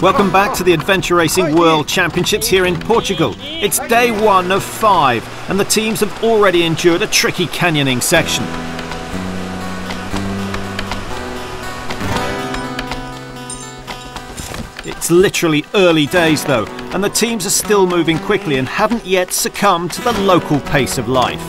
Welcome back to the Adventure Racing World Championships here in Portugal. It's day 1 of 5 and the teams have already endured a tricky canyoning section. It's literally early days though, and the teams are still moving quickly and haven't yet succumbed to the local pace of life.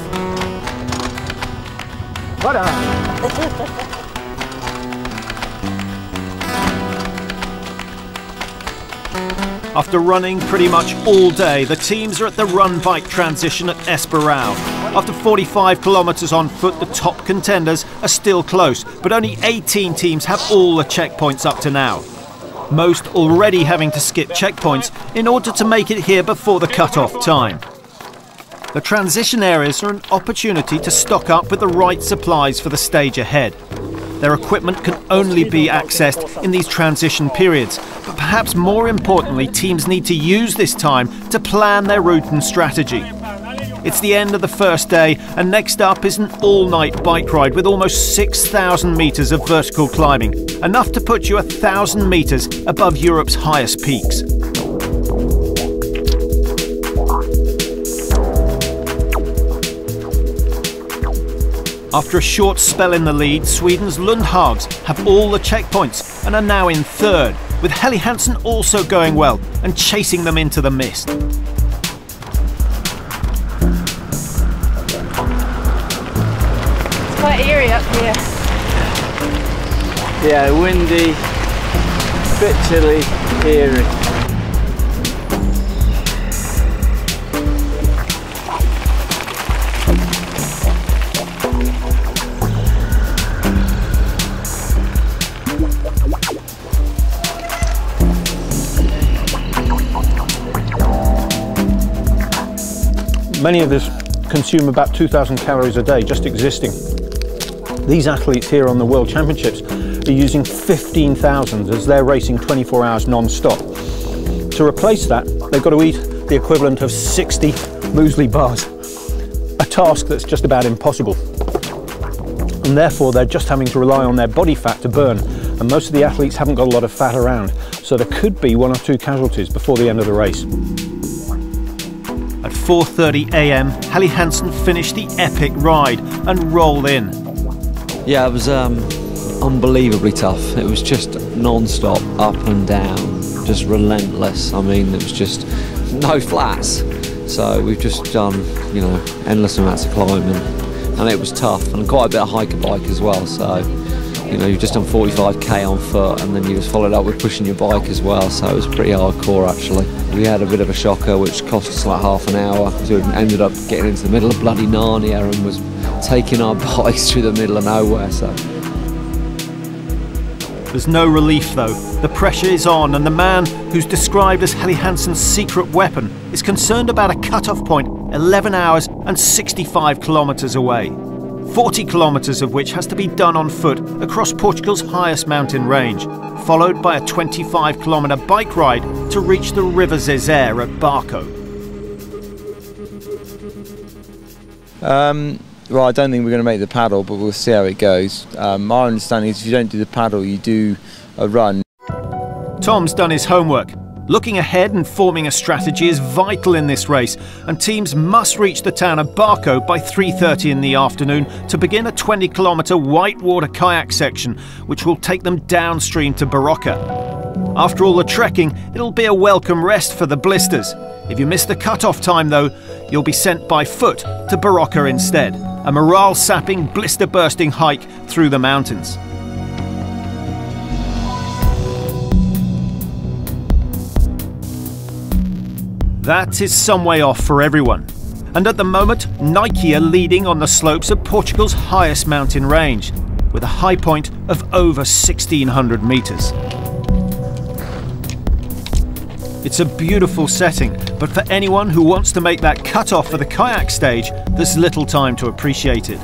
After running pretty much all day, the teams are at the run-bike transition at Esparao. After 45 kilometres on foot, the top contenders are still close, but only 18 teams have all the checkpoints up to now. Most already having to skip checkpoints in order to make it here before the cut-off time. The transition areas are an opportunity to stock up with the right supplies for the stage ahead. Their equipment can only be accessed in these transition periods, but perhaps more importantly, teams need to use this time to plan their route and strategy. It's the end of the first day, and next up is an all-night bike ride with almost 6,000 metres of vertical climbing, enough to put you 1,000 metres above Europe's highest peaks. After a short spell in the lead, Sweden's Lundhags have all the checkpoints and are now in third, with Helly Hensen also going well and chasing them into the mist. It's quite eerie up here. Yeah, windy, bit chilly, eerie. Many of us consume about 2,000 calories a day just existing. These athletes here on the World Championships are using 15,000 as they're racing 24 hours non-stop. To replace that, they've got to eat the equivalent of 60 muesli bars, a task that's just about impossible. And therefore, they're just having to rely on their body fat to burn, and most of the athletes haven't got a lot of fat around, so there could be 1 or 2 casualties before the end of the race. At 4:30 AM, Helly Hensen finished the epic ride and rolled in. Yeah, it was unbelievably tough. It was just non-stop, up and down, just relentless. I mean, it was just no flats. So we've just done, you know, endless amounts of climbing, and it was tough, and quite a bit of hiker bike as well. So, you know, you've just done 45k on foot, and then you just followed up with pushing your bike as well. So it was pretty hardcore actually. We had a bit of a shocker, which cost us like half an hour. So we ended up getting into the middle of bloody Narnia and was taking our bikes through the middle of nowhere. So there's no relief though. The pressure is on, and the man who's described as Helly Hensen's secret weapon is concerned about a cut-off point 11 hours and 65 kilometres away. 40 kilometres of which has to be done on foot across Portugal's highest mountain range, followed by a 25-kilometre bike ride to reach the River Tagus at Barco. Well, I don't think we're going to make the paddle, but we'll see how it goes. My understanding is if you don't do the paddle, you do a run. Tom's done his homework. Looking ahead and forming a strategy is vital in this race, and teams must reach the town of Barco by 3:30 in the afternoon to begin a 20-kilometre whitewater kayak section, which will take them downstream to Barroca. After all the trekking, it'll be a welcome rest for the blisters. If you miss the cut-off time though, you'll be sent by foot to Barroca instead, a morale-sapping, blister-bursting hike through the mountains. That is some way off for everyone. And at the moment, Nike are leading on the slopes of Portugal's highest mountain range, with a high point of over 1,600 metres. It's a beautiful setting, but for anyone who wants to make that cut-off for the kayak stage, there's little time to appreciate it.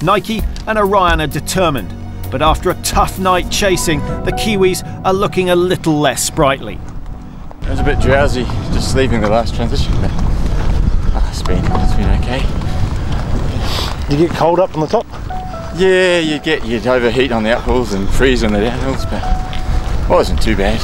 Nike and Orion are determined, but after a tough night chasing, the Kiwis are looking a little less sprightly. It was a bit drowsy just leaving the last transition, but it's been okay. Did you get cold up on the top? Yeah, you'd overheat on the uphills and freeze on the downhills, but it wasn't too bad.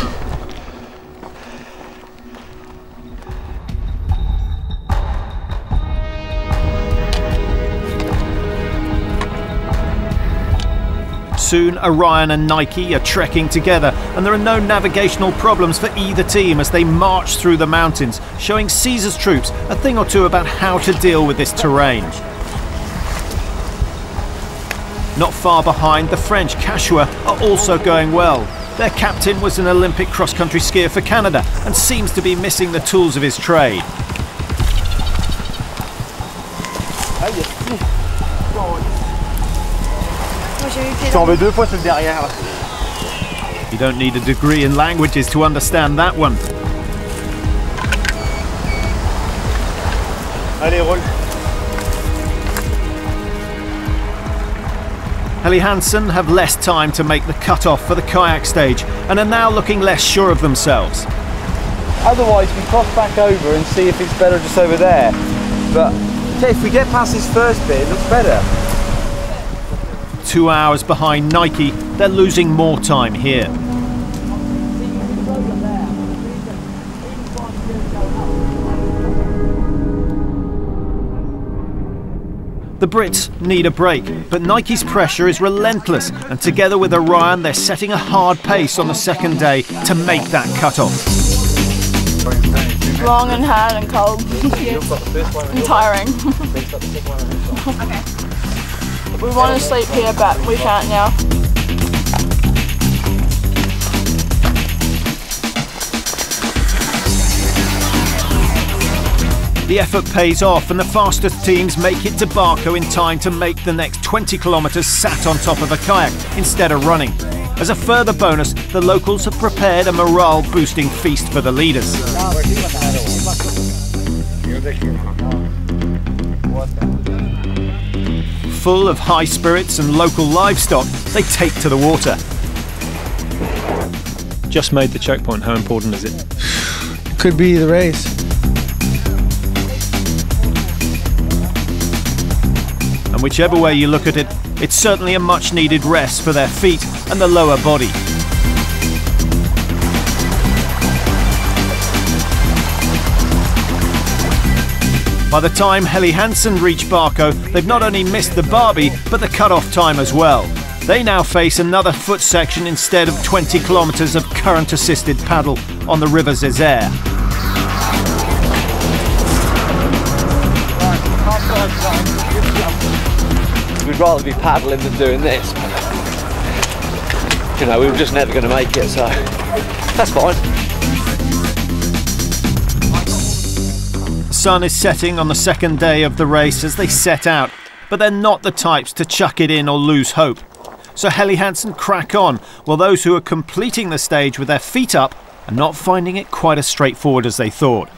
Soon Orion and Nike are trekking together, and there are no navigational problems for either team as they march through the mountains, showing Caesar's troops a thing or two about how to deal with this terrain. Not far behind, the French Cascais are also going well. Their captain was an Olympic cross-country skier for Canada and seems to be missing the tools of his trade. You don't need a degree in languages to understand that one. Helly Hensen have less time to make the cut-off for the kayak stage and are now looking less sure of themselves. Otherwise we cross back over and see if it's better just over there. But if we get past this first bit, it looks better. 2 hours behind Nike, they're losing more time here. The Brits need a break, but Nike's pressure is relentless, and together with Orion, they're setting a hard pace on the second day to make that cut-off. Long and hard and cold and tiring. We want to sleep here, but we can't now. The effort pays off and the fastest teams make it to Barco in time to make the next 20 kilometres sat on top of a kayak instead of running. As a further bonus, the locals have prepared a morale-boosting feast for the leaders. Full of high spirits and local livestock, they take to the water. Just made the checkpoint, how important is it? Could be the race. And whichever way you look at it, it's certainly a much-needed rest for their feet and the lower body. By the time Helly Hensen reach Barco, they've not only missed the Barbie, but the cut-off time as well. They now face another foot section instead of 20 kilometres of current-assisted paddle on the River Tagus. We'd rather be paddling than doing this. You know, we were just never going to make it, so that's fine. The sun is setting on the second day of the race as they set out, but they're not the types to chuck it in or lose hope. So Helly Hensen crack on, while those who are completing the stage with their feet up are not finding it quite as straightforward as they thought.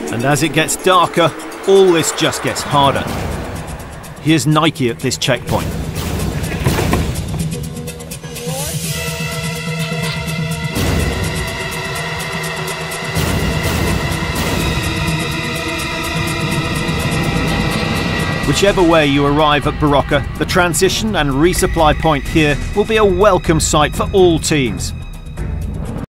And as it gets darker, all this just gets harder. Here's Nike at this checkpoint. Whichever way you arrive at Barocca, the transition and resupply point here will be a welcome sight for all teams.